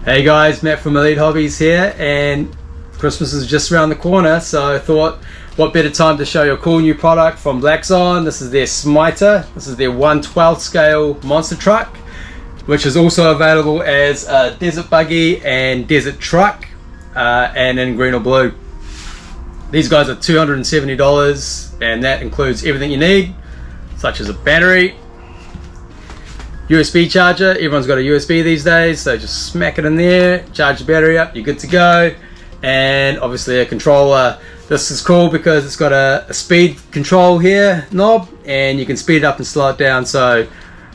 Hey guys, Matt from Elite Hobbies here, and Christmas is just around the corner, so I thought what better time to show you a cool new product from BlackZon. This is their Smyter. This is their 1/12 scale monster truck, which is also available as a desert buggy and desert truck, and in green or blue. These guys are $270, and that includes everything you need, such as a battery, USB charger. Everyone's got a USB these days, so just smack it in there, charge the battery up, you're good to go. And obviously a controller. This is cool because it's got a speed control here knob, and you can speed it up and slow it down. So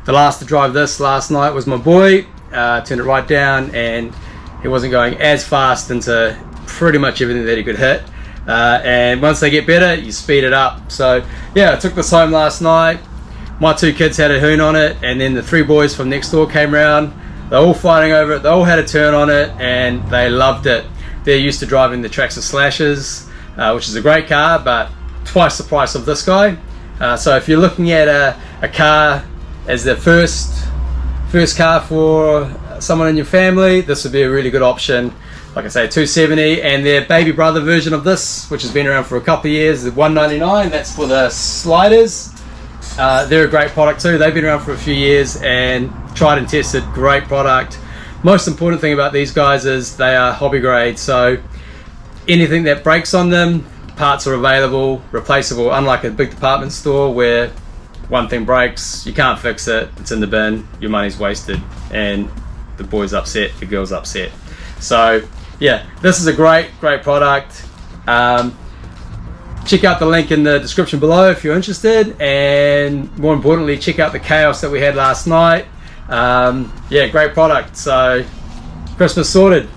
the last to drive this last night was my boy. Turned it right down and he wasn't going as fast into pretty much everything that he could hit. And once they get better, you speed it up. So yeah, I took this home last night. My two kids had a hoon on it, and then the three boys from next door came around. They're all fighting over it. They all had a turn on it, and they loved it. They're used to driving the Traxxas Slashes, which is a great car, but twice the price of this guy. So if you're looking at a car as the first car for someone in your family, this would be a really good option. Like I say, $270, and their baby brother version of this, which has been around for a couple of years, is $199. That's for the sliders. They're a great product too. They've been around for a few years and tried and tested. Great product. Most important thing about these guys is they are hobby grade, so anything that breaks on them, parts are available, replaceable, unlike a big department store where one thing breaks, you can't fix it, it's in the bin, your money's wasted, and the boy's upset, the girl's upset. So yeah, this is a great product. Check out the link in the description below if you're interested, and more importantly, check out the chaos that we had last night. Yeah, great product. So Christmas sorted.